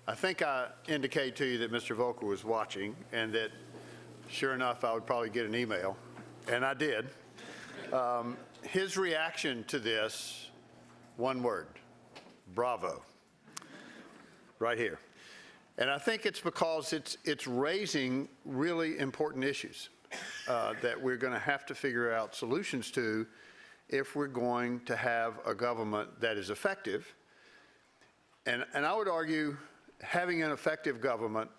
I think I indicated to you that Mr. Volcker was watching and that, sure enough, I would probably get an email, and I did. His reaction to this, one word, bravo, right here. And I think it's because it's raising really important issues that we're going to have to figure out solutions to if we're going to have a government that is effective. And I would argue having an effective government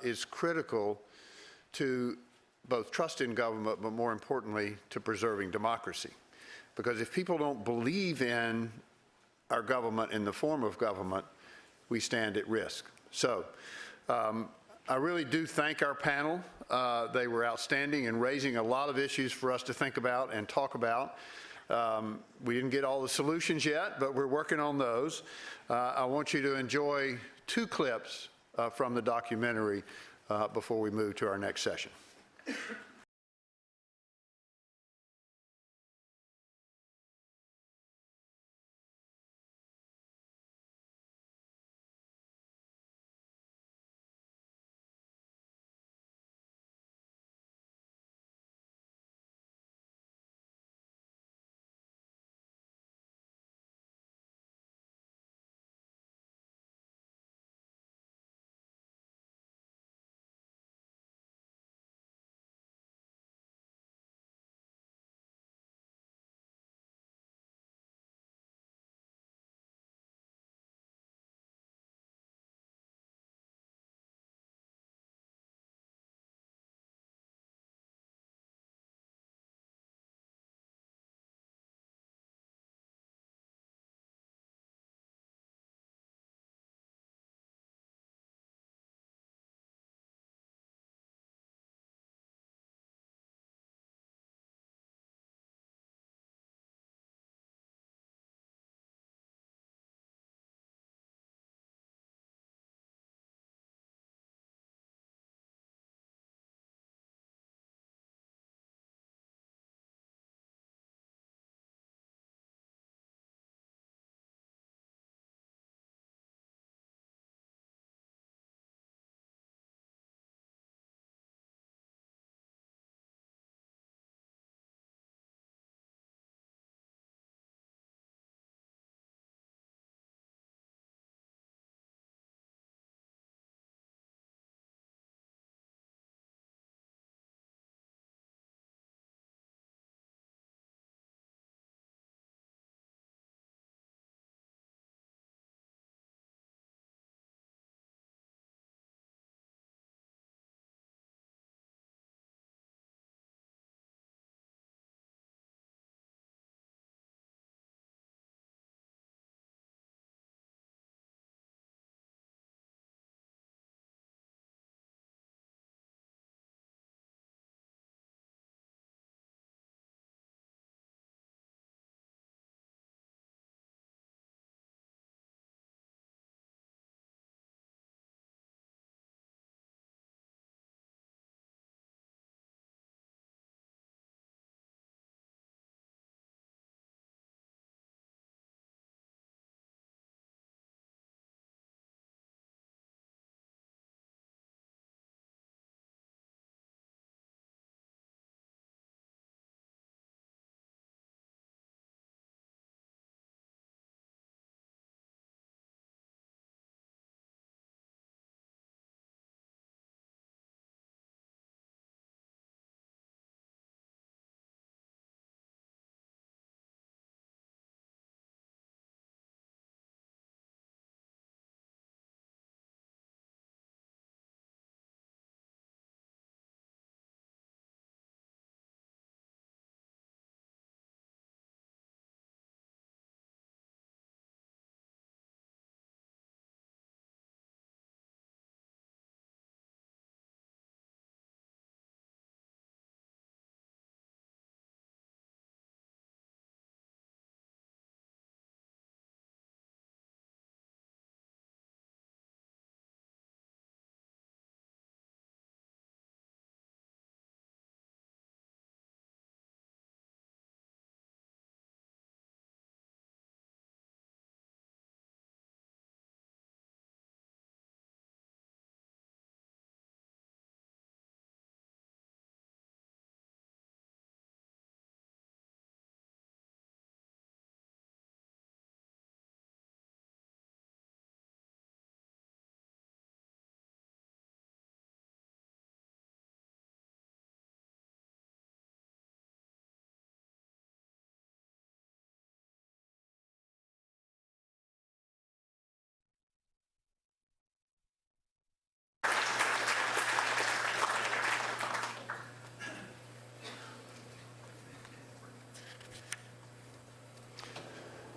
is critical to both trust in government, but more importantly, to preserving democracy. Because if people don't believe in our government in the form of government, we stand at risk. So I really do thank our panel. They were outstanding in raising a lot of issues for us to think about and talk about. We didn't get all the solutions yet, but we're working on those. I want you to enjoy 2 clips from the documentary before we move to our next session.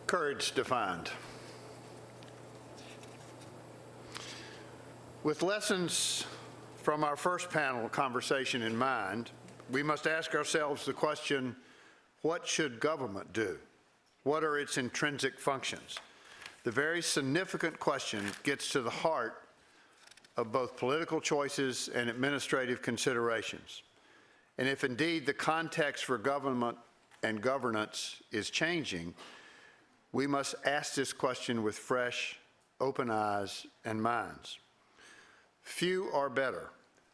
Courage defined. With lessons from our first panel conversation in mind, we must ask ourselves the question, what should government do? What are its intrinsic functions? The very significant question gets to the heart of both political choices and administrative considerations. And if indeed the context for government and governance is changing, we must ask this question with fresh, open eyes and minds. Few are better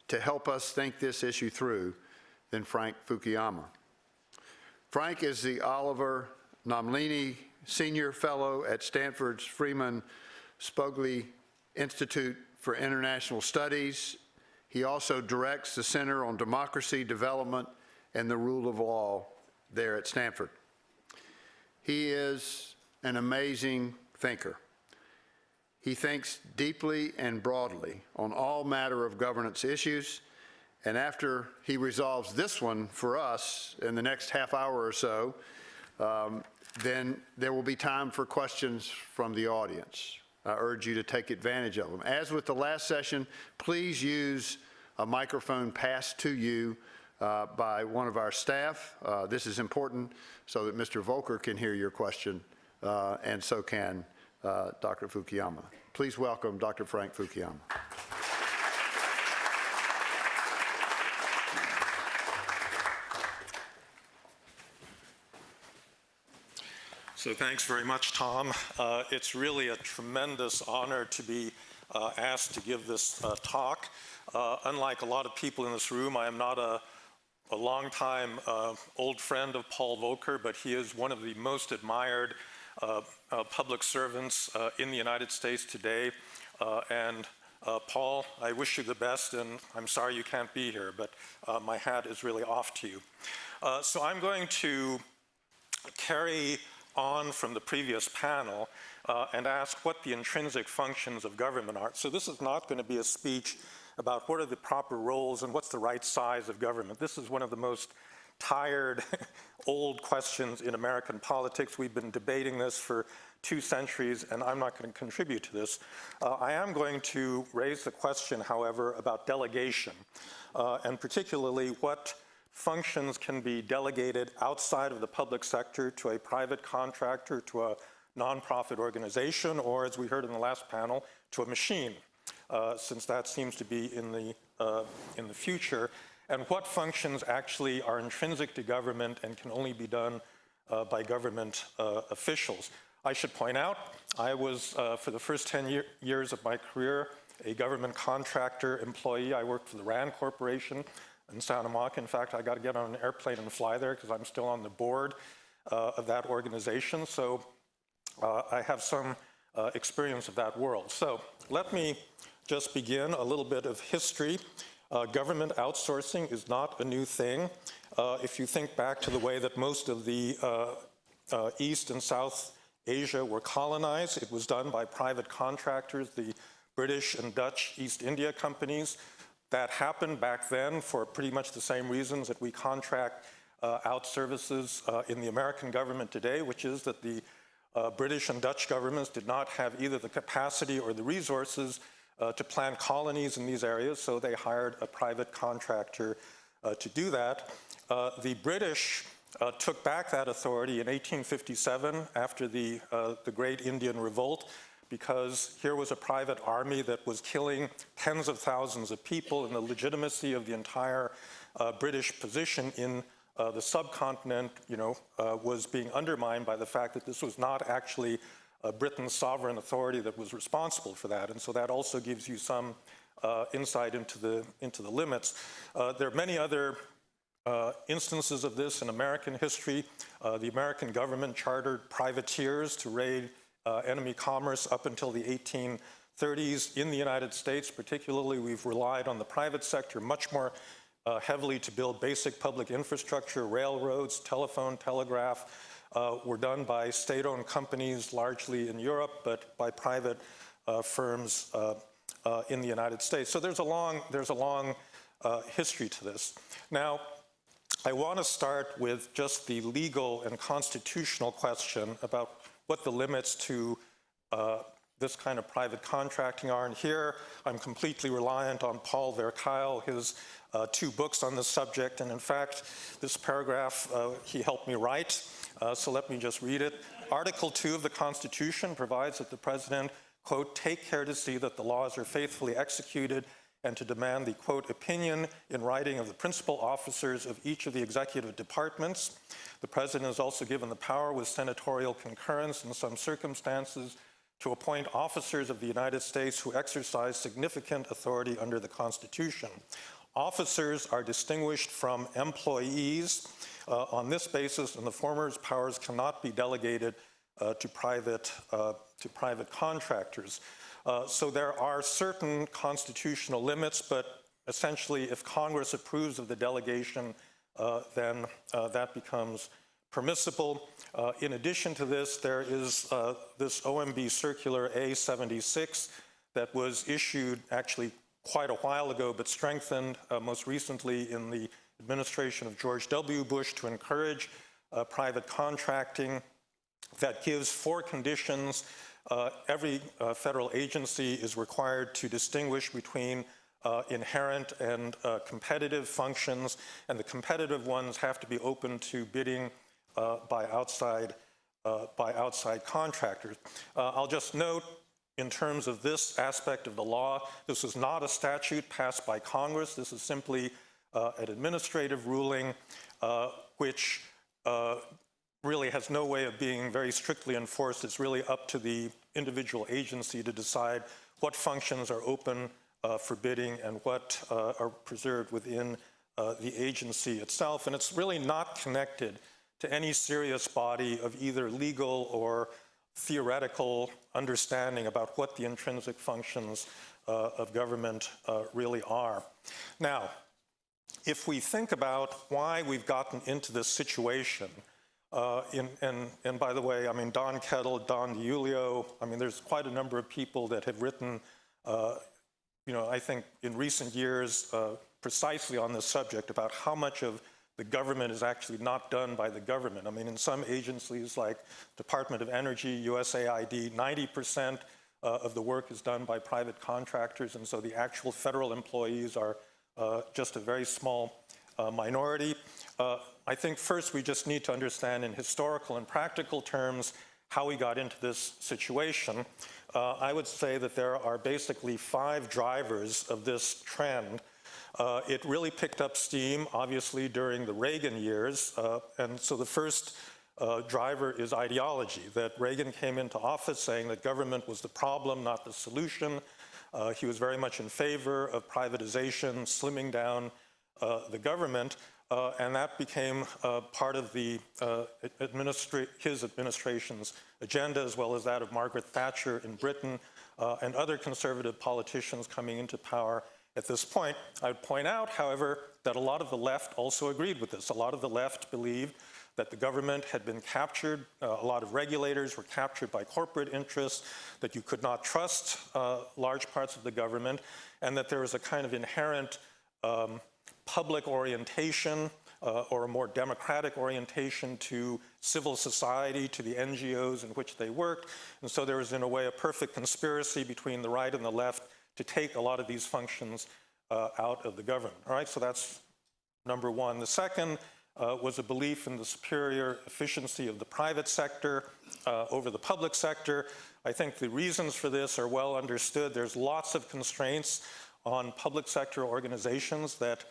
to help us think this issue through than Frank Fukuyama. Frank is the Oliver Nomlini Senior Fellow at Stanford's Freeman Spogli Institute for International Studies. He also directs the Center on Democracy, Development, and the Rule of Law there at Stanford. He is an amazing thinker. He thinks deeply and broadly on all matter of governance issues, and after he resolves this one for us in the next half hour or so, then there will be time for questions from the audience. I urge you to take advantage of them. As with the last session, please use a microphone passed to you by one of our staff. This is important so that Mr. Volcker can hear your question, and so can Dr. Fukuyama. Please welcome Dr. Frank Fukuyama. So thanks very much, Tom. It's really a tremendous honor to be asked to give this talk. Unlike a lot of people in this room, I am not a longtime old friend of Paul Volcker, but he is one of the most admired public servants in the United States today. Paul, I wish you the best, and I'm sorry you can't be here, but my hat is really off to you. So I'm going to carry on from the previous panel and ask what the intrinsic functions of government are. So this is not going to be a speech about what are the proper roles and what's the right size of government. This is one of the most tired, old questions in American politics. We've been debating this for 2 centuries, and I'm not going to contribute to this. I am going to raise the question, however, about delegation, and particularly what functions can be delegated outside of the public sector to a private contractor, to a nonprofit organization, or, as we heard in the last panel, to a machine, since that seems to be in the future, and what functions actually are intrinsic to government and can only be done by government officials. I should point out, I was, for the first 10 years of my career, a government contractor employee. I worked for the RAND Corporation in Santa Monica. In fact, I got to get on an airplane and fly there because I'm still on the board of that organization. So I have some experience of that world. So let me just begin a little bit of history. Government outsourcing is not a new thing. If you think back to the way that most of the East and South Asia were colonized, it was done by private contractors, the British and Dutch East India companies. That happened back then for pretty much the same reasons that we contract out services in the American government today, which is that the British and Dutch governments did not have either the capacity or the resources to plant colonies in these areas, so they hired a private contractor to do that. The British took back that authority in 1857 after the Great Indian Revolt, because here was a private army that was killing tens of thousands of people, and the legitimacy of the entire British position in the subcontinent, was being undermined by the fact that this was not actually Britain's sovereign authority that was responsible for that. And so that also gives you some insight into the limits. There are many other instances of this in American history. The American government chartered privateers to raid enemy commerce up until the 1830s. In the United States, particularly, we've relied on the private sector much more heavily to build basic public infrastructure. Railroads, telephone, telegraph were done by state-owned companies, largely in Europe, but by private firms in the United States. So there's a long history to this. Now, I want to start with just the legal and constitutional question about what the limits to this kind of private contracting are. And here I'm completely reliant on Paul Verkuyl, his 2 books on this subject. And in fact, this paragraph he helped me write, so let me just read it. Article 2 of the Constitution provides that the President, quote, take care to see that the laws are faithfully executed and to demand the, quote, opinion in writing of the principal officers of each of the executive departments. The President is also given the power, with senatorial concurrence in some circumstances, to appoint officers of the United States who exercise significant authority under the Constitution. Officers are distinguished from employees on this basis, and the former's powers cannot be delegated to private contractors. So there are certain constitutional limits, but essentially if Congress approves of the delegation, then that becomes permissible. In addition to this, there is this OMB Circular A76 that was issued actually quite a while ago, but strengthened most recently in the administration of George W. Bush to encourage private contracting, that gives 4 conditions. Every federal agency is required to distinguish between inherent and competitive functions, and the competitive ones have to be open to bidding by outside contractors. I'll just note, in terms of this aspect of the law, this is not a statute passed by Congress. This is simply an administrative ruling which really has no way of being very strictly enforced. It's really up to the individual agency to decide what functions are open for bidding and what are preserved within the agency itself. And it's really not connected to any serious body of either legal or theoretical understanding about what the intrinsic functions of government really are. Now, if we think about why we've gotten into this situation, and by the way, I mean, Don Kettle, Don DiIulio, I mean, there's quite a number of people that have written, I think in recent years, precisely on this subject about how much of the government is actually not done by the government. I mean, in some agencies like Department of Energy, USAID, 90% of the work is done by private contractors, and so the actual federal employees are just a very small minority. I think first we just need to understand in historical and practical terms how we got into this situation. I would say that there are basically 5 drivers of this trend. It really picked up steam, obviously, during the Reagan years. And so the first driver is ideology, that Reagan came into office saying that government was the problem, not the solution. He was very much in favor of privatization, slimming down the government. And that became part of the his administration's agenda, as well as that of Margaret Thatcher in Britain and other conservative politicians coming into power at this point. I would point out, however, that a lot of the left also agreed with this. A lot of the left believed that the government had been captured, a lot of regulators were captured by corporate interests, that you could not trust large parts of the government, and that there was a kind of inherent public orientation or a more democratic orientation to civil society, to the NGOs in which they worked. And so there was, in a way, a perfect conspiracy between the right and the left to take a lot of these functions out of the government. All right, so that's number one. The second was a belief in the superior efficiency of the private sector over the public sector. I think the reasons for this are well understood. There's lots of constraints on public sector organizations that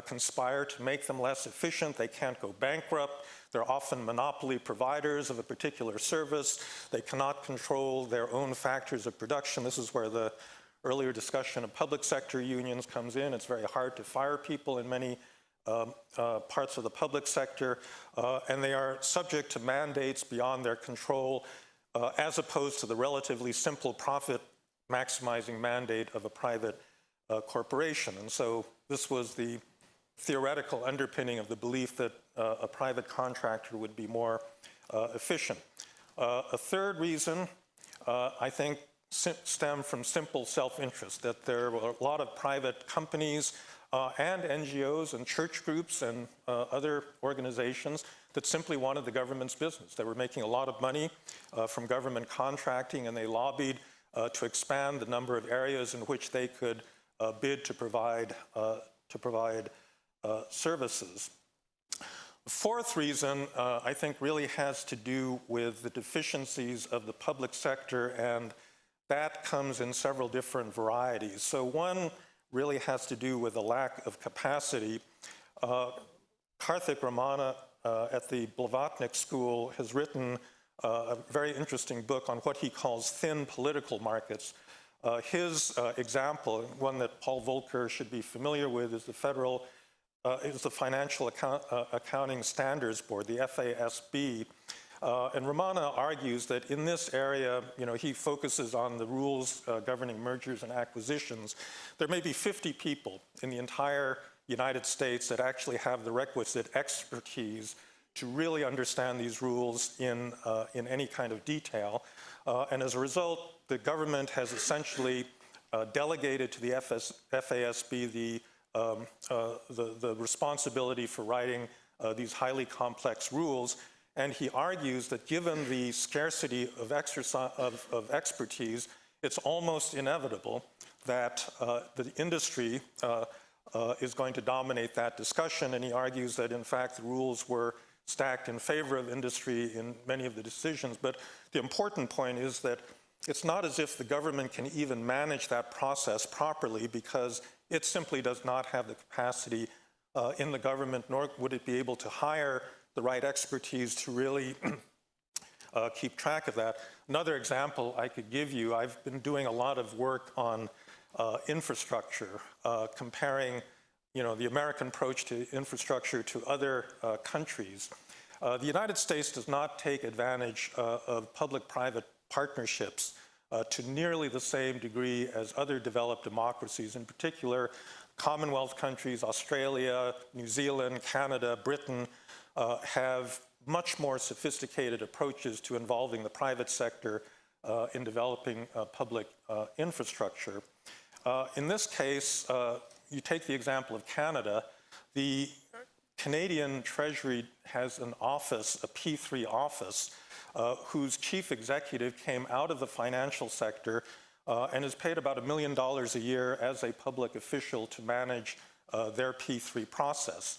conspire to make them less efficient. They can't go bankrupt. They're often monopoly providers of a particular service. They cannot control their own factors of production. This is where the earlier discussion of public sector unions comes in. It's very hard to fire people in many parts of the public sector, and they are subject to mandates beyond their control, as opposed to the relatively simple profit maximizing mandate of a private corporation. And so this was the theoretical underpinning of the belief that a private contractor would be more efficient. A third reason, I think, stem from simple self-interest, that there were a lot of private companies and NGOs and church groups and other organizations that simply wanted the government's business. They were making a lot of money from government contracting, and they lobbied to expand the number of areas in which they could bid to provide services. The fourth reason, I think, really has to do with the deficiencies of the public sector, and that comes in several different varieties. So one really has to do with a lack of capacity. Karthik Ramana at the Blavatnik School has written a very interesting book on what he calls thin political markets. His example, one that Paul Volcker should be familiar with, is the Financial Accounting Standards Board, the FASB. And Ramana argues that in this area, he focuses on the rules governing mergers and acquisitions. There may be 50 people in the entire United States that actually have the requisite expertise to really understand these rules in any kind of detail. And as a result, the government has essentially delegated to the FASB the responsibility for writing these highly complex rules. And he argues that given the scarcity of expertise, it's almost inevitable that the industry is going to dominate that discussion. And he argues that, in fact, the rules were stacked in favor of industry in many of the decisions. But the important point is that it's not as if the government can even manage that process properly, because it simply does not have the capacity in the government, nor would it be able to hire the right expertise to really keep track of that. Another example I could give you, I've been doing a lot of work on infrastructure, comparing the American approach to infrastructure to other countries. The United States does not take advantage of public-private partnerships to nearly the same degree as other developed democracies, in particular Commonwealth countries, Australia, New Zealand, Canada, Britain, have much more sophisticated approaches to involving the private sector in developing public infrastructure. In this case, you take the example of Canada. The Canadian Treasury has an office, a P3 office, whose chief executive came out of the financial sector and is paid about $1 million a year as a public official to manage their P3 process.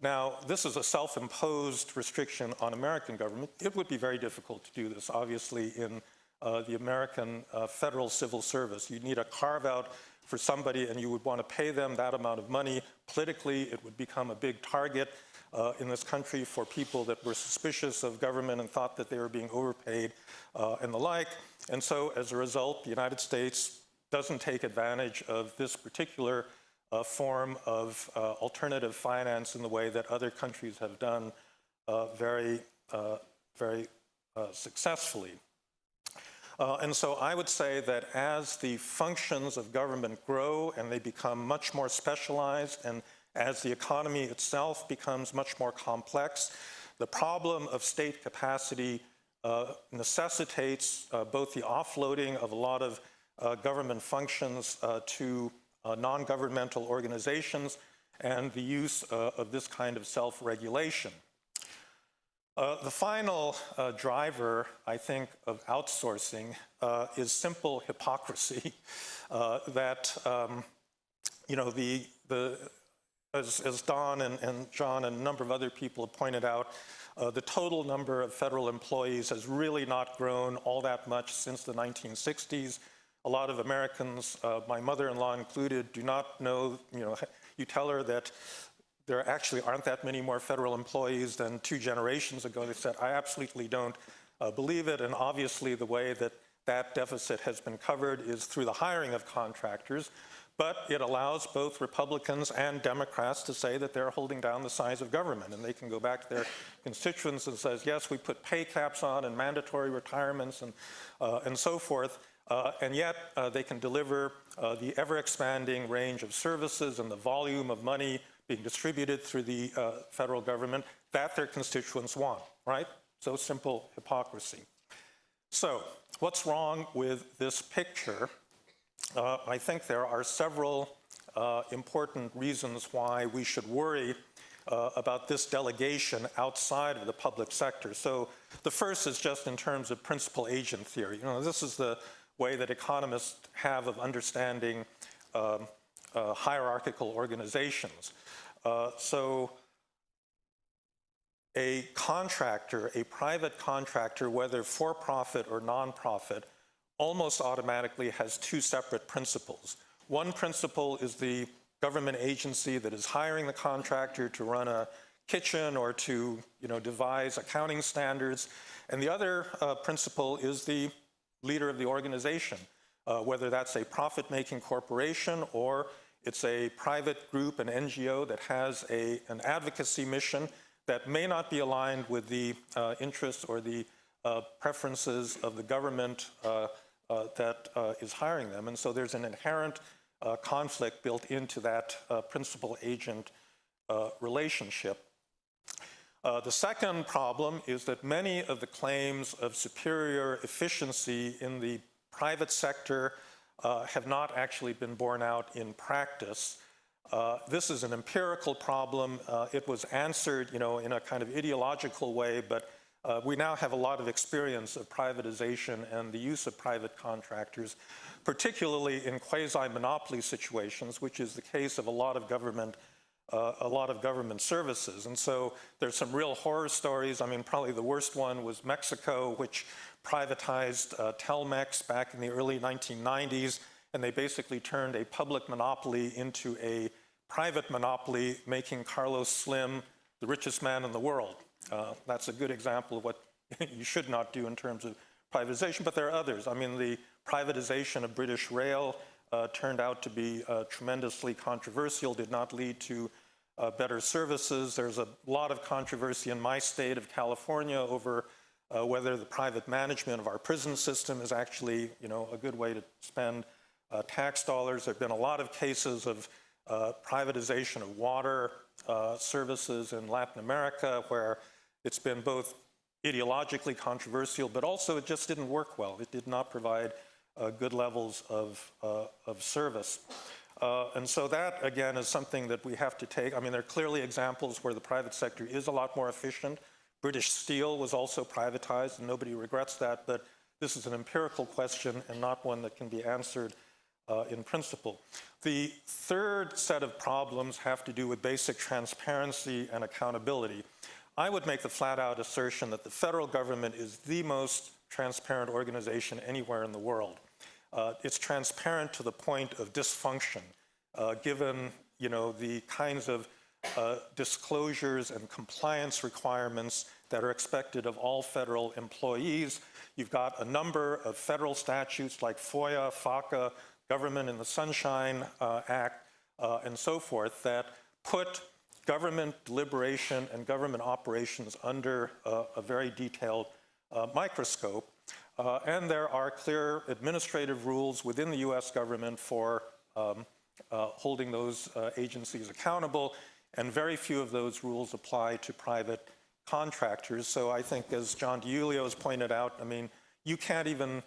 Now, this is a self-imposed restriction on American government. It would be very difficult to do this, obviously, in the American federal civil service. You'd need a carve-out for somebody, and you would want to pay them that amount of money. Politically, it would become a big target in this country for people that were suspicious of government and thought that they were being overpaid and the like. And so, as a result, the United States doesn't take advantage of this particular form of alternative finance in the way that other countries have done very successfully. And so I would say that as the functions of government grow and they become much more specialized, and as the economy itself becomes much more complex, the problem of state capacity necessitates both the offloading of a lot of government functions to non-governmental organizations and the use of this kind of self-regulation. The final driver, I think, of outsourcing is simple hypocrisy. That, as Don and John and a number of other people have pointed out, the total number of federal employees has really not grown all that much since the 1960s. A lot of Americans, my mother-in-law included, do not know, you tell her that there actually aren't that many more federal employees than 2 generations ago. They said, I absolutely don't believe it. And obviously the way that that deficit has been covered is through the hiring of contractors. But it allows both Republicans and Democrats to say that they're holding down the size of government. And they can go back to their constituents and say, yes, we put pay caps on and mandatory retirements and so forth. And yet they can deliver the ever-expanding range of services and the volume of money being distributed through the federal government that their constituents want, right? So simple hypocrisy. So what's wrong with this picture? I think there are several important reasons why we should worry about this delegation outside of the public sector. So the first is just in terms of principal-agent theory. This is the way that economists have of understanding hierarchical organizations. So a contractor, a private contractor, whether for-profit or non-profit, almost automatically has two separate principles. One principle is the government agency that is hiring the contractor to run a kitchen or to devise accounting standards. And the other principle is the leader of the organization, whether that's a profit-making corporation or it's a private group, an NGO that has an advocacy mission that may not be aligned with the interests or the preferences of the government that is hiring them. And so there's an inherent conflict built into that principal-agent relationship. The second problem is that many of the claims of superior efficiency in the private sector have not actually been borne out in practice. This is an empirical problem. It was answered, in a kind of ideological way, but we now have a lot of experience of privatization and the use of private contractors, particularly in quasi-monopoly situations, which is the case of a lot of government services. And so there's some real horror stories. I mean, probably the worst one was Mexico, which privatized Telmex back in the early 1990s, and they basically turned a public monopoly into a private monopoly, making Carlos Slim the richest man in the world. That's a good example of what you should not do in terms of privatization, but there are others. I mean, the privatization of British Rail turned out to be tremendously controversial, did not lead to better services. There's a lot of controversy in my state of California over whether the private management of our prison system is actually, a good way to spend tax dollars. There have been a lot of cases of privatization of water services in Latin America, where it's been both ideologically controversial, but also it just didn't work well. It did not provide good levels of service. And so that, again, is something that we have to take. I mean, there are clearly examples where the private sector is a lot more efficient. British Steel was also privatized, and nobody regrets that, but this is an empirical question and not one that can be answered in principle. The third set of problems have to do with basic transparency and accountability. I would make the flat-out assertion that the federal government is the most transparent organization anywhere in the world. It's transparent to the point of dysfunction, given the kinds of disclosures and compliance requirements that are expected of all federal employees. You've got a number of federal statutes like FOIA, FACA, Government in the Sunshine Act, and so forth, that put government deliberation and government operations under a very detailed microscope. And there are clear administrative rules within the US government for holding those agencies accountable, and very few of those rules apply to private contractors. So I think, as John DiIulio has pointed out, I mean, you can't even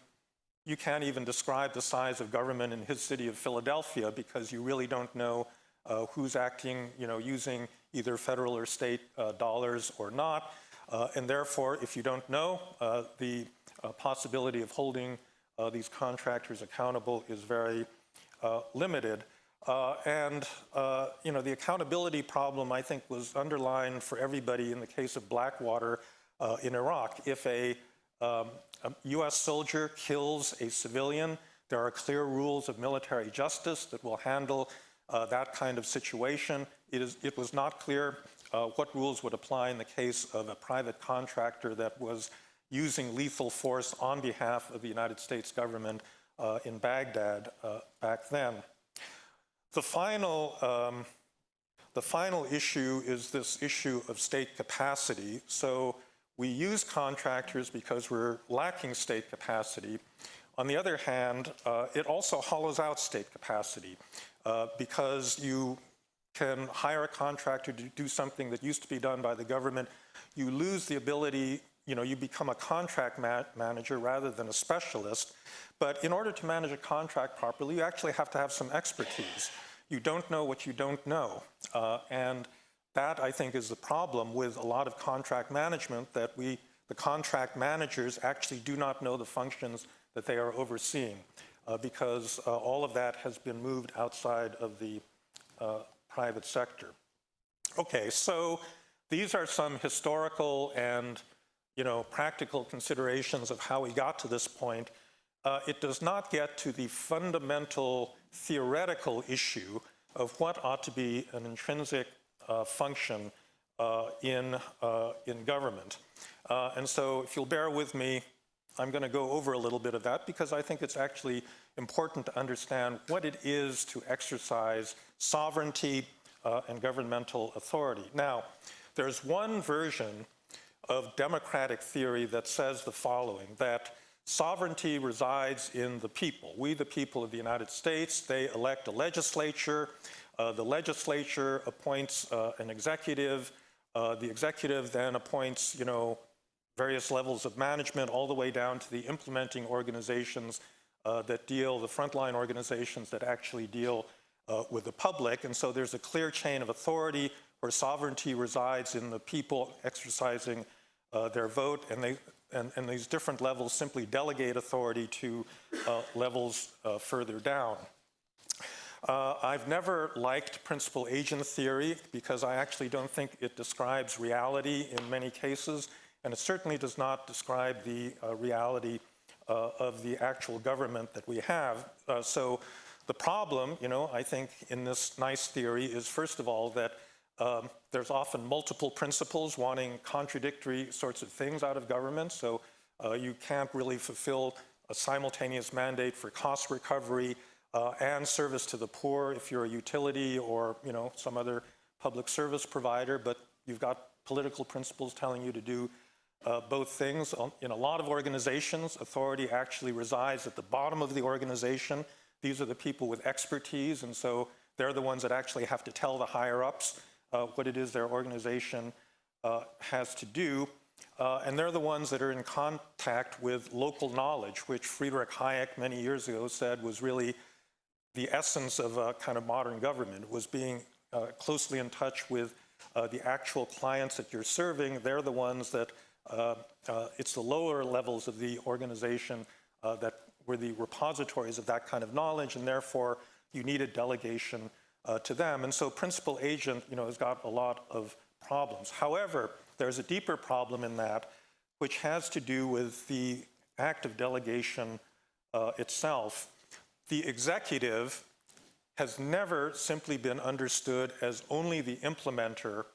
describe the size of government in his city of Philadelphia because you really don't know who's acting, using either federal or state dollars or not. And therefore, if you don't know, the possibility of holding these contractors accountable is very limited. The accountability problem, I think, was underlined for everybody in the case of Blackwater in Iraq. If a US soldier kills a civilian, there are clear rules of military justice that will handle that kind of situation. It was not clear what rules would apply in the case of a private contractor that was using lethal force on behalf of the United States government in Baghdad back then. The final issue is this issue of state capacity. So we use contractors because we're lacking state capacity. On the other hand, it also hollows out state capacity because you can hire a contractor to do something that used to be done by the government. You lose the ability, you become a contract manager rather than a specialist. But in order to manage a contract properly, you actually have to have some expertise. You don't know what you don't know. that, I think, is the problem with a lot of contract management, that the contract managers actually do not know the functions that they are overseeing, because all of that has been moved outside of the private sector. Okay, so these are some historical and practical considerations of how we got to this point. It does not get to the fundamental theoretical issue of what ought to be an intrinsic function in government. And so if you'll bear with me, I'm going to go over a little bit of that because I think it's actually important to understand what it is to exercise sovereignty and governmental authority. Now, there's one version of democratic theory that says the following, that sovereignty resides in the people. We, the people of the United States, they elect a legislature. The legislature appoints an executive. The executive then appoints, various levels of management all the way down to the implementing organizations that deal, the frontline organizations that actually deal with the public. And so there's a clear chain of authority where sovereignty resides in the people exercising their vote, and these different levels simply delegate authority to levels further down. I've never liked principal agent theory because I actually don't think it describes reality in many cases, and it certainly does not describe the reality of the actual government that we have. So the problem, I think in this nice theory is, first of all, that there's often multiple principles wanting contradictory sorts of things out of government, so you can't really fulfill a simultaneous mandate for cost recovery and service to the poor if you're a utility or some other public service provider, but you've got political principles telling you to do both things. In a lot of organizations, authority actually resides at the bottom of the organization. These are the people with expertise, and so they're the ones that actually have to tell the higher-ups what it is their organization has to do. And they're the ones that are in contact with local knowledge, which Friedrich Hayek many years ago said was really the essence of a kind of modern government, was being closely in touch with the actual clients that you're serving. They're the ones that, it's the lower levels of the organization that were the repositories of that kind of knowledge, and therefore you needed delegation to them. And so principal agent, has got a lot of problems. However, there's a deeper problem in that, which has to do with the act of delegation itself. The executive has never simply been understood as only the implementer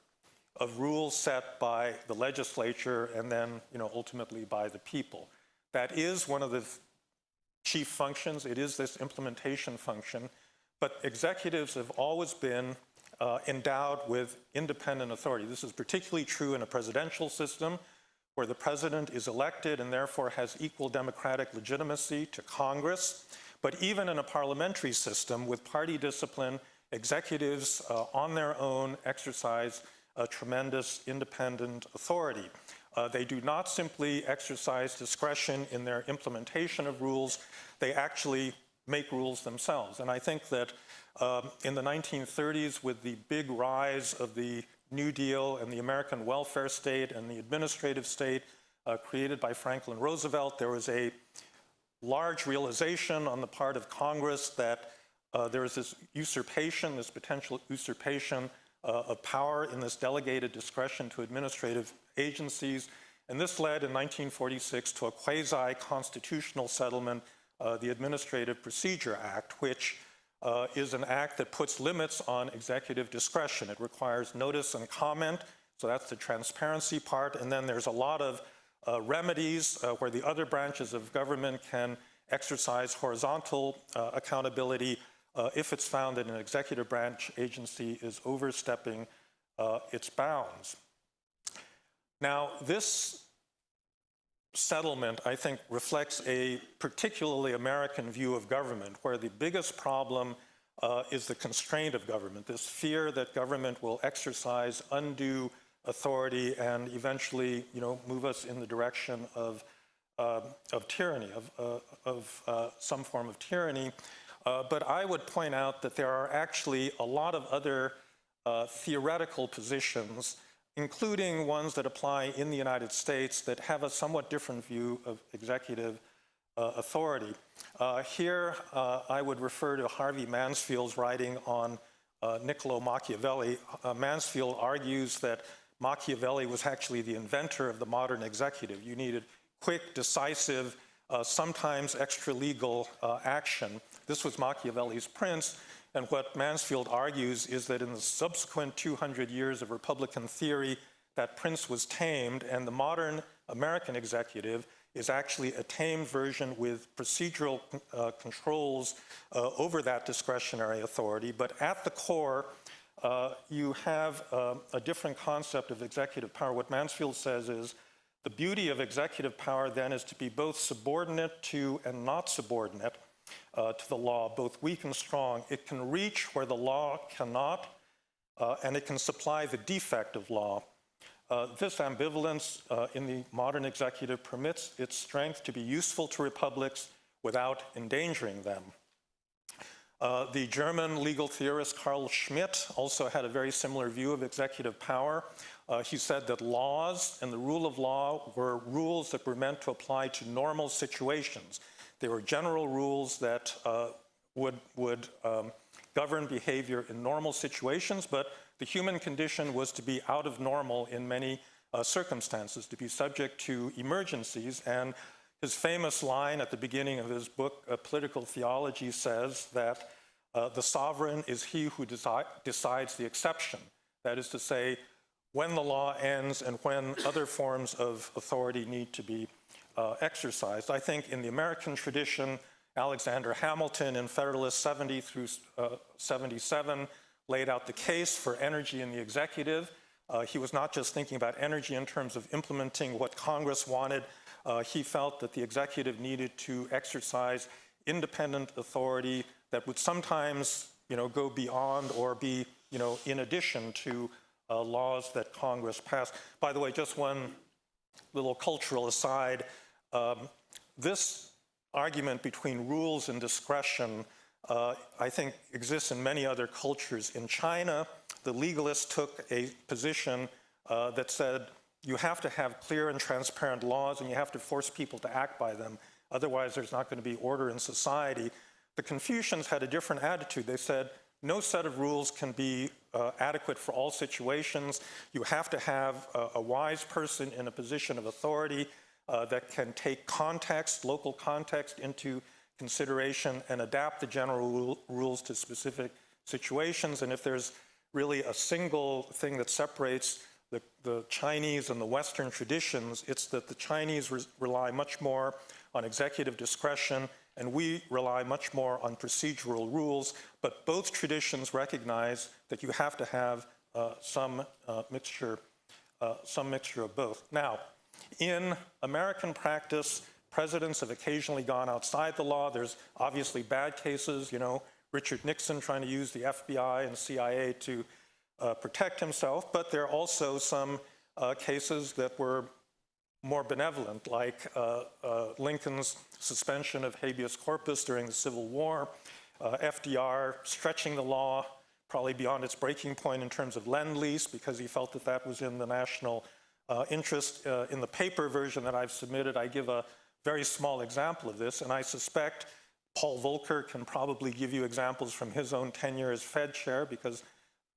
of rules set by the legislature and then, ultimately by the people. That is one of the chief functions. It is this implementation function. But executives have always been endowed with independent authority. This is particularly true in a presidential system where the president is elected and therefore has equal democratic legitimacy to Congress. But even in a parliamentary system with party discipline, executives on their own exercise a tremendous independent authority. They do not simply exercise discretion in their implementation of rules, they actually make rules themselves. And I think that in the 1930s, with the big rise of the New Deal and the American welfare state and the administrative state created by Franklin Roosevelt, there was a large realization on the part of Congress that there is this usurpation, this potential usurpation of power in this delegated discretion to administrative agencies. And this led in 1946 to a quasi-constitutional settlement, the Administrative Procedure Act, which is an act that puts limits on executive discretion. It requires notice and comment, so that's the transparency part. And then there's a lot of remedies where the other branches of government can exercise horizontal accountability if it's found that an executive branch agency is overstepping its bounds. Now, this settlement, I think, reflects a particularly American view of government, where the biggest problem is the constraint of government, this fear that government will exercise undue authority and eventually, move us in the direction of tyranny, of some form of tyranny. But I would point out that there are actually a lot of other theoretical positions, including ones that apply in the United States that have a somewhat different view of executive authority. Here, I would refer to Harvey Mansfield's writing on Niccolo Machiavelli. Mansfield argues that Machiavelli was actually the inventor of the modern executive. You needed quick, decisive, sometimes extra-legal action. This was Machiavelli's prince, and what Mansfield argues is that in the subsequent 200 years of Republican theory, that prince was tamed, and the modern American executive is actually a tamed version with procedural controls over that discretionary authority. But at the core, you have a different concept of executive power. What Mansfield says is the beauty of executive power then is to be both subordinate to and not subordinate to the law, both weak and strong. It can reach where the law cannot, and it can supply the defect of law. This ambivalence in the modern executive permits its strength to be useful to republics without endangering them. The German legal theorist Carl Schmitt also had a very similar view of executive power. He said that laws and the rule of law were rules that were meant to apply to normal situations. They were general rules that would govern behavior in normal situations, but the human condition was to be out of normal in many circumstances, to be subject to emergencies. And his famous line at the beginning of his book, Political Theology, says that the sovereign is he who decides the exception. That is to say, when the law ends and when other forms of authority need to be exercised. I think in the American tradition, Alexander Hamilton in Federalist 70 through 77 laid out the case for energy in the executive. He was not just thinking about energy in terms of implementing what Congress wanted. He felt that the executive needed to exercise independent authority that would sometimes, go beyond or be, in addition to laws that Congress passed. By the way, just one little cultural aside. This argument between rules and discretion, I think, exists in many other cultures. In China, the legalists took a position that said you have to have clear and transparent laws and you have to force people to act by them. Otherwise, there's not going to be order in society. The Confucians had a different attitude. They said, no set of rules can be adequate for all situations. You have to have a wise person in a position of authority that can take context, local context, into consideration and adapt the general rules to specific situations. And if there's really a single thing that separates the Chinese and the Western traditions, it's that the Chinese rely much more on executive discretion and we rely much more on procedural rules, but both traditions recognize that you have to have some mixture of both. Now, in American practice, presidents have occasionally gone outside the law. There's obviously bad cases, Richard Nixon trying to use the FBI and CIA to protect himself, but there are also some cases that were more benevolent, like Lincoln's suspension of habeas corpus during the Civil War, FDR stretching the law probably beyond its breaking point in terms of lend-lease because he felt that that was in the national interest. In the paper version that I've submitted, I give a very small example of this, and I suspect Paul Volcker can probably give you examples from his own tenure as Fed chair, because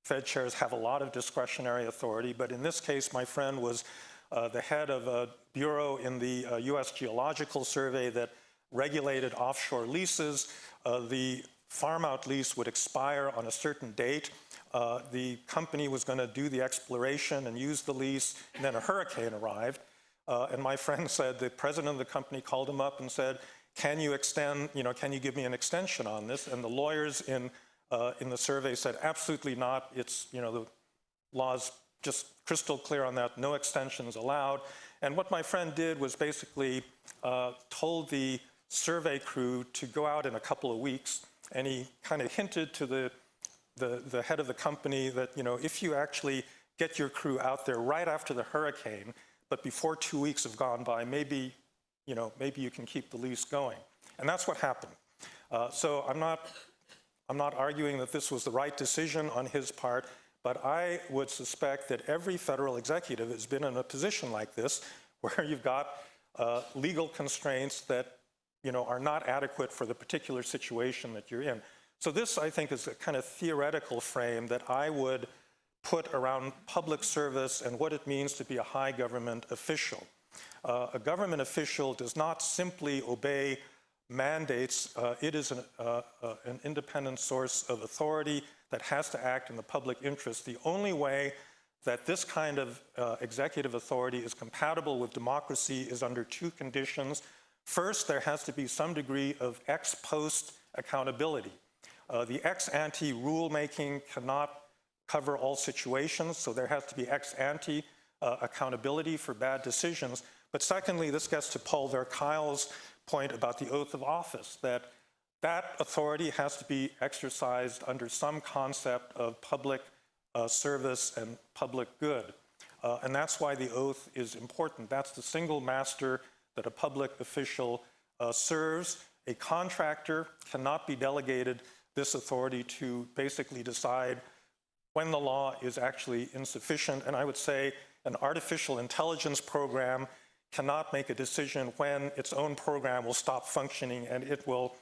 Fed chairs have a lot of discretionary authority. But in this case, my friend was the head of a bureau in the US Geological Survey that regulated offshore leases. The farm-out lease would expire on a certain date. The company was going to do the exploration and use the lease, and then a hurricane arrived. And my friend said the president of the company called him up and said, can you extend, can you give me an extension on this? And the lawyers in the survey said, absolutely not. It's, the law's just crystal clear on that, no extensions allowed. And what my friend did was basically told the survey crew to go out in a couple of weeks, and he kind of hinted to the head of the company that, if you actually get your crew out there right after the hurricane, but before 2 weeks have gone by, maybe you can keep the lease going. And that's what happened. So I'm not arguing that this was the right decision on his part, But I would suspect that every federal executive has been in a position like this, where you've got legal constraints that are not adequate for the particular situation that you're in. So this, I think, is a kind of theoretical frame that I would put around public service and what it means to be a high government official. A government official does not simply obey mandates. It is an independent source of authority that has to act in the public interest. The only way that this kind of executive authority is compatible with democracy is under two conditions. First, there has to be some degree of ex post accountability. The ex ante rulemaking cannot cover all situations, so there has to be ex ante accountability for bad decisions. But secondly, this gets to Paul Verkeil's point about the oath of office, that authority has to be exercised under some concept of public service and public good. And that's why the oath is important. That's the single master that a public official serves. A contractor cannot be delegated this authority to basically decide when the law is actually insufficient. And I would say an artificial intelligence program cannot make a decision when its own program will stop functioning and it will,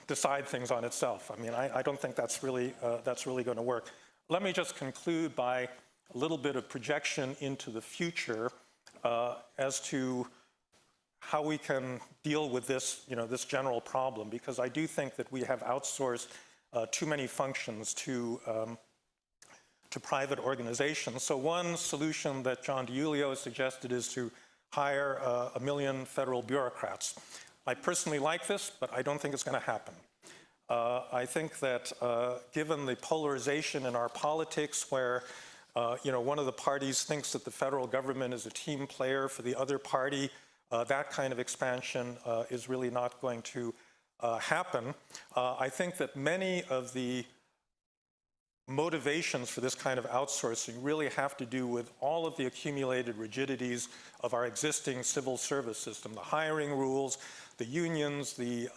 decide things on itself. I mean, I don't think that's really going to work. Let me just conclude by a little bit of projection into the future as to how we can deal with this, this general problem, because I do think that we have outsourced too many functions to private organizations. So one solution that John DiIulio has suggested is to hire 1 million federal bureaucrats. I personally like this, but I don't think it's going to happen. I think that given the polarization in our politics where one of the parties thinks that the federal government is a team player for the other party, that kind of expansion is really not going to happen. I think that many of the motivations for this kind of outsourcing really have to do with all of the accumulated rigidities of our existing civil service system, the hiring rules, the unions, the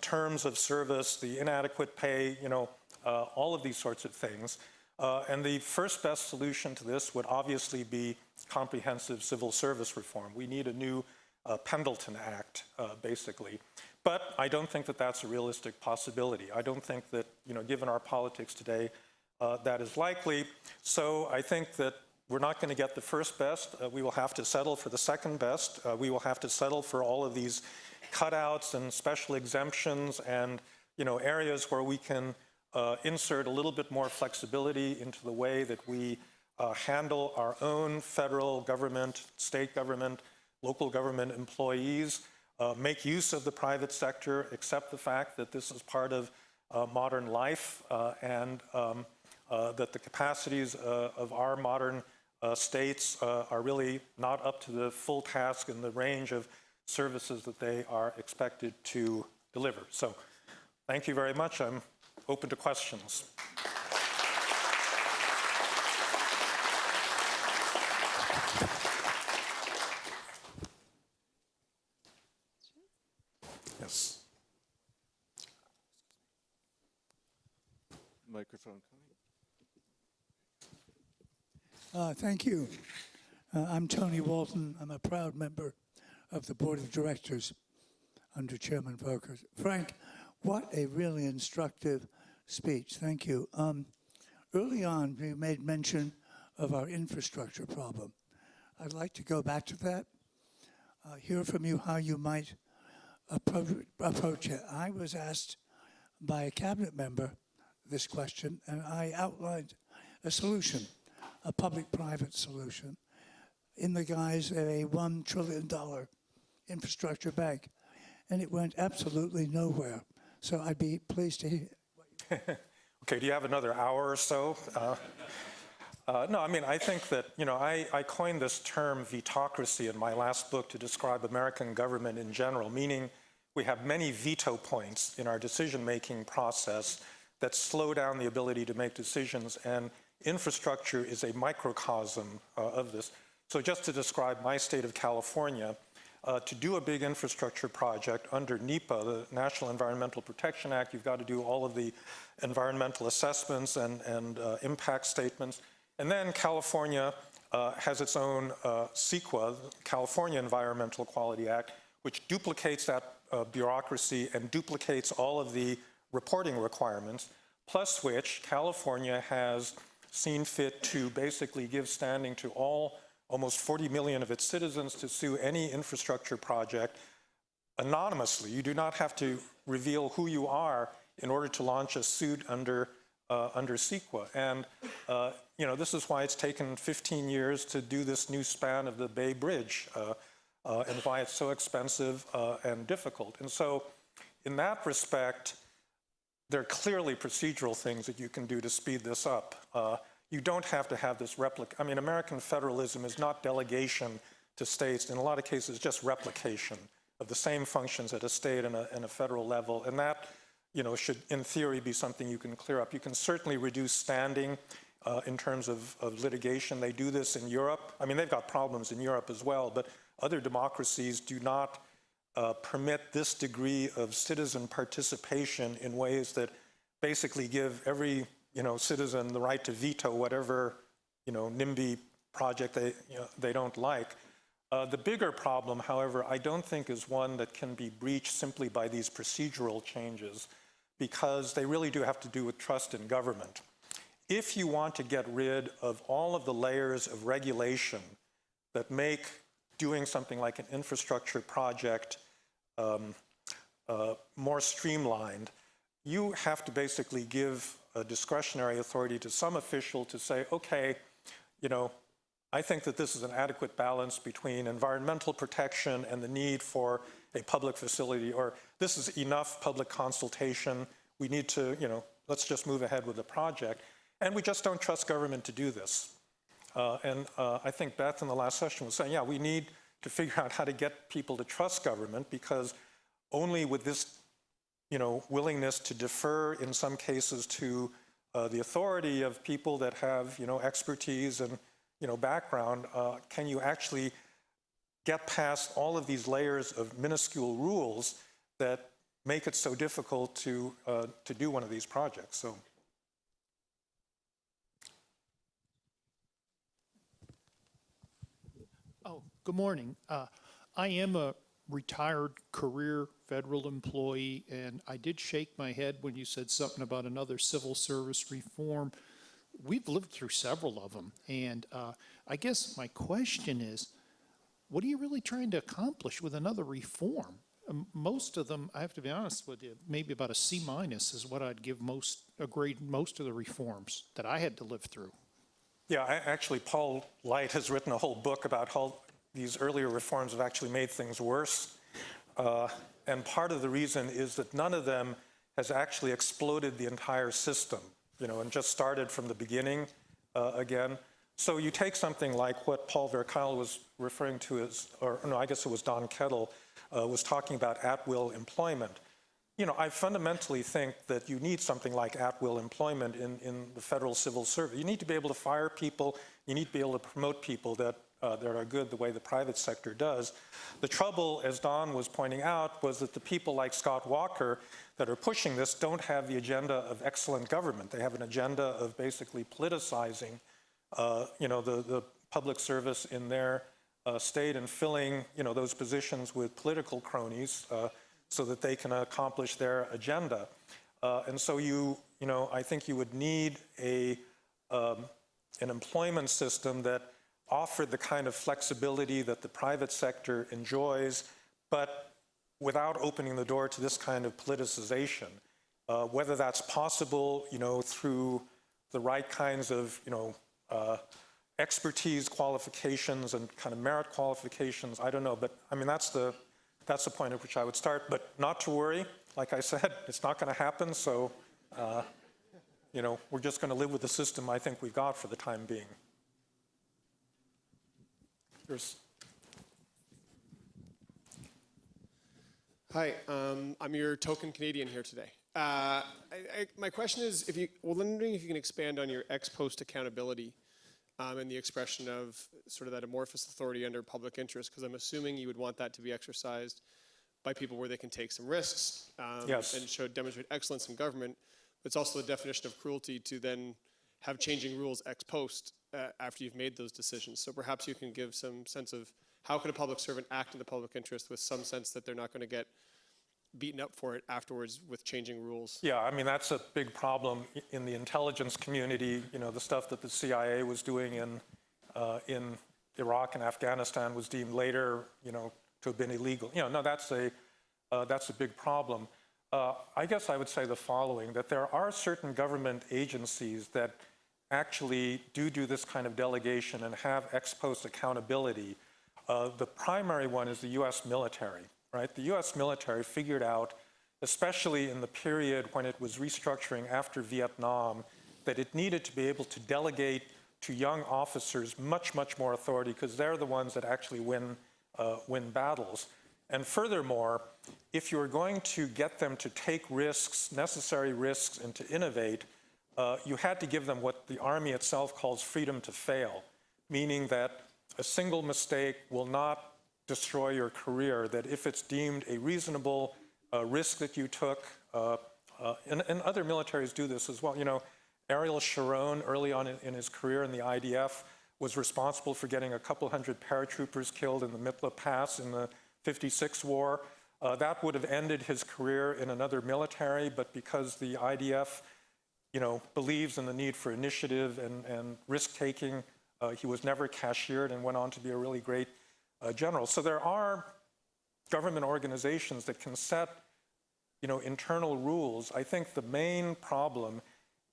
terms of service, the inadequate pay, all of these sorts of things. And the first best solution to this would obviously be comprehensive civil service reform. We need a new Pendleton Act, basically. But I don't think that that's a realistic possibility. I don't think that, given our politics today, that is likely. So I think that we're not going to get the first best. We will have to settle for the second best. We will have to settle for all of these cutouts and special exemptions and, areas where we can insert a little bit more flexibility into the way that we handle our own federal government, state government, local government employees, make use of the private sector, accept the fact that this is part of modern life and that the capacities of our modern states are really not up to the full task and the range of services that they are expected to deliver. So thank you very much. I'm open to questions. Yes. Microphone coming. Thank you. I'm Tony Walton. I'm a proud member of the Board of Directors under Chairman Volcker. Frank, what a really instructive speech. Thank you. Early on, you made mention of our infrastructure problem. I'd like to go back to that, hear from you how you might approach it. I was asked by a cabinet member this question, and I outlined a solution, a public-private solution, in the guise of a $1 trillion infrastructure bank, and it went absolutely nowhere. So I'd be pleased to hear. Okay, do you have another hour or so? No, I mean, I think that, I coined this term vetocracy in my last book to describe American government in general, meaning we have many veto points in our decision-making process that slow down the ability to make decisions, and infrastructure is a microcosm of this. So just to describe my state of California, to do a big infrastructure project under NEPA, the National Environmental Protection Act, you've got to do all of the environmental assessments and impact statements. And then California has its own CEQA, California Environmental Quality Act, which duplicates that bureaucracy and duplicates all of the reporting requirements, plus which California has seen fit to basically give standing to almost 40 million of its citizens to sue any infrastructure project anonymously. You do not have to reveal who you are in order to launch a suit under CEQA. And this is why it's taken 15 years to do this new span of the Bay Bridge, and why it's so expensive and difficult. And so in that respect, there are clearly procedural things that you can do to speed this up. You don't have to have this American federalism is not delegation to states. In a lot of cases, just replication of the same functions at a state and a federal level. And that, should, in theory, be something you can clear up. You can certainly reduce standing in terms of litigation. They do this in Europe. They've got problems in Europe as well, but other democracies do not permit this degree of citizen participation in ways that basically give every citizen the right to veto whatever NIMBY project they don't like. The bigger problem, however, I don't think is one that can be breached simply by these procedural changes, because they really do have to do with trust in government. If you want to get rid of all of the layers of regulation that make doing something like an infrastructure project more streamlined, you have to basically give a discretionary authority to some official to say, okay, I think that this is an adequate balance between environmental protection and the need for a public facility, or this is enough public consultation. We need to, let's just move ahead with the project. And we just don't trust government to do this. I think Beth in the last session was saying, yeah, we need to figure out how to get people to trust government, because only with this, willingness to defer in some cases to the authority of people that have, expertise and, background, can you actually get past all of these layers of minuscule rules that make it so difficult to do one of these projects. So. Oh, good morning. I am a retired career federal employee, and I did shake my head when you said something about another civil service reform. We've lived through several of them, and I guess my question is, what are you really trying to accomplish with another reform? Most of them, I have to be honest with you, maybe about a C- is what I'd give grade most of the reforms that I had to live through. Yeah, actually, Paul Light has written a whole book about how these earlier reforms have actually made things worse. And part of the reason is that none of them has actually exploded the entire system, and just started from the beginning again. So you take something like what Paul Verkuylen was referring to as, or no, I guess it was Don Kettle, was talking about at-will employment. I fundamentally think that you need something like at-will employment in the federal civil service. You need to be able to fire people. You need to be able to promote people that are good the way the private sector does. The trouble, as Don was pointing out, was that the people like Scott Walker that are pushing this don't have the agenda of excellent government. They have an agenda of basically politicizing, the public service in their state and filling, those positions with political cronies so that they can accomplish their agenda. And so I think you would need an employment system that offered the kind of flexibility that the private sector enjoys, but without opening the door to this kind of politicization. Whether that's possible, through the right kinds of, expertise qualifications and kind of merit qualifications, I don't know. But that's the point at which I would start. But not to worry, like I said, it's not going to happen. So, we're just going to live with the system I think we've got for the time being. Hi, I'm your token Canadian here today. My question is, wondering if you can expand on your ex post accountability. and the expression of sort of that amorphous authority under public interest? Because I'm assuming you would want that to be exercised by people where they can take some risks Yes. and demonstrate excellence in government. It's also the definition of cruelty to then have changing rules ex post after you've made those decisions. So perhaps you can give some sense of how can a public servant act in the public interest with some sense that they're not going to get beaten up for it afterwards with changing rules. Yeah, I mean, that's a big problem in the intelligence community. You know, the stuff that the CIA was doing in Iraq and Afghanistan was deemed later, you know, to have been illegal. You know, no, that's a big problem. I guess I would say the following, that there are certain government agencies that actually do this kind of delegation and have ex post accountability. The primary one is the US military, right? The US military figured out, especially in the period when it was restructuring after Vietnam, that it needed to be able to delegate to young officers much, much more authority because they're the ones that actually win battles. And furthermore, if you're going to get them to take risks, necessary risks, and to innovate, you had to give them what the Army itself calls freedom to fail, meaning that a single mistake will not destroy your career, that if it's deemed a reasonable risk that you took, and other militaries do this as well. You know, Ariel Sharon, early on in his career in the IDF, was responsible for getting a couple hundred paratroopers killed in the Mitla Pass in the '56 war. That would have ended his career in another military, but because the IDF, you know, believes in the need for initiative and risk-taking, he was never cashiered and went on to be a really great general. So there are government organizations that can set, you know, internal rules. I think the main problem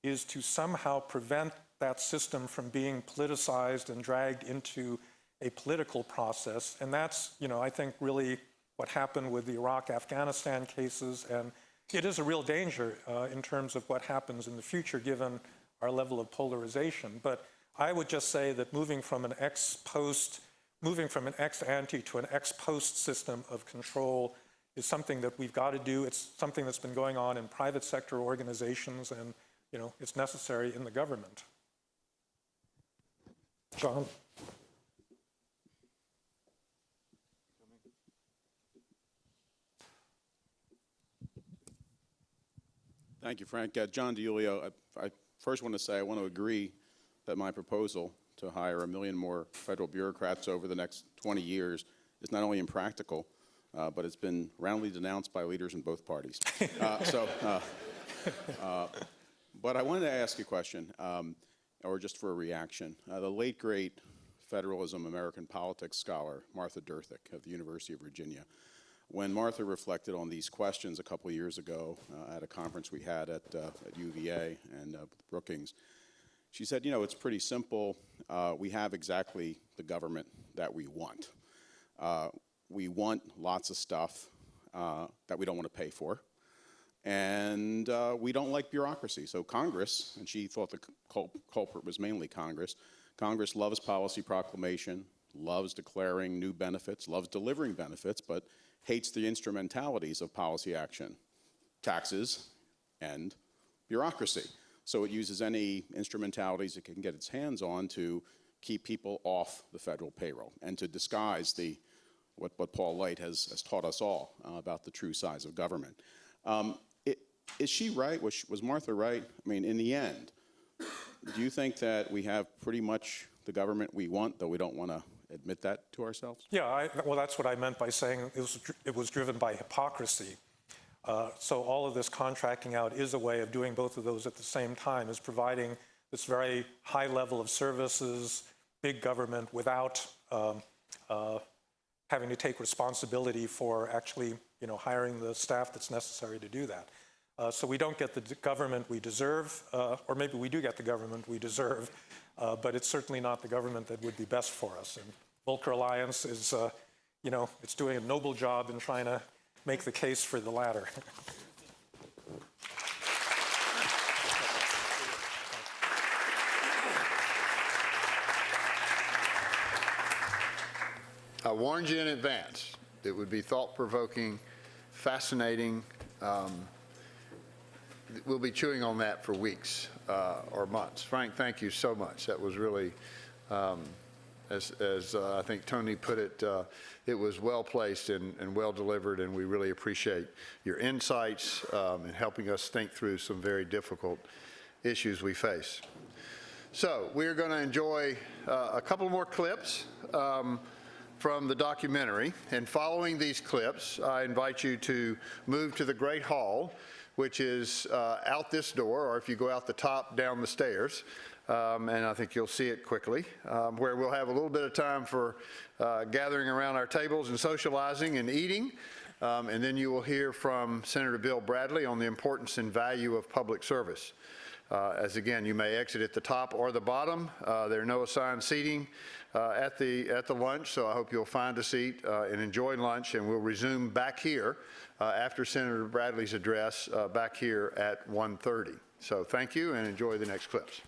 is to somehow prevent that system from being politicized and dragged into a political process. And that's, you know, I think really what happened with the Iraq-Afghanistan cases. And it is a real danger in terms of what happens in the future, given our level of polarization. But I would just say that moving from an ex ante to an ex post system of control is something that we've got to do. It's something that's been going on in private sector organizations, and, you know, it's necessary in the government. John? Thank you, Frank. John DiIulio, I first want to say I want to agree that my proposal to hire 1 million more federal bureaucrats over the next 20 years is not only impractical, but it's been roundly denounced by leaders in both parties. But I wanted to ask you a question, or just for a reaction. The late, great federalism American politics scholar, Martha Durthick of the University of Virginia, when Martha reflected on these questions a couple of years ago at a conference we had at UVA and Brookings, she said, you know, it's pretty simple. We have exactly the government that we want. We want lots of stuff that we don't want to pay for. And we don't like bureaucracy. So Congress, and she thought the culprit was mainly Congress, Congress loves policy proclamation, loves declaring new benefits, loves delivering benefits, but hates the instrumentalities of policy action, taxes and bureaucracy. So it uses any instrumentalities it can get its hands on to keep people off the federal payroll and to disguise what Paul Light has taught us all about the true size of government. Is she right? Was Martha right? I mean, in the end, do you think that we have pretty much the government we want, though we don't want to admit that to ourselves? Yeah, well, that's what I meant by saying it was driven by hypocrisy. So all of this contracting out is a way of doing both of those at the same time, is providing this very high level of services, big government, without having to take responsibility for actually, you know, hiring the staff that's necessary to do that. So we don't get the government we deserve, or maybe we do get the government we deserve, but it's certainly not the government that would be best for us. And Volcker Alliance is, you know, it's doing a noble job in trying to make the case for the latter. I warned you in advance. It would be thought-provoking, fascinating. We'll be chewing on that for weeks or months. Frank, thank you so much. That was really As I think Tony put it, it was well placed and well delivered, and we really appreciate your insights in helping us think through some very difficult issues we face. So we're going to enjoy a couple more clips from the documentary, and following these clips, I invite you to move to the Great Hall, which is out this door, or if you go out the top, down the stairs. And I think you'll see it quickly, where we'll have a little bit of time for gathering around our tables and socializing and eating. And then you will hear from Senator Bill Bradley on the importance and value of public service. As again, you may exit at the top or the bottom. There are no assigned seating at the lunch, so I hope you'll find a seat and enjoy lunch, and we'll resume back here after Senator Bradley's address back here at 1:30. So thank you, and enjoy the next clips.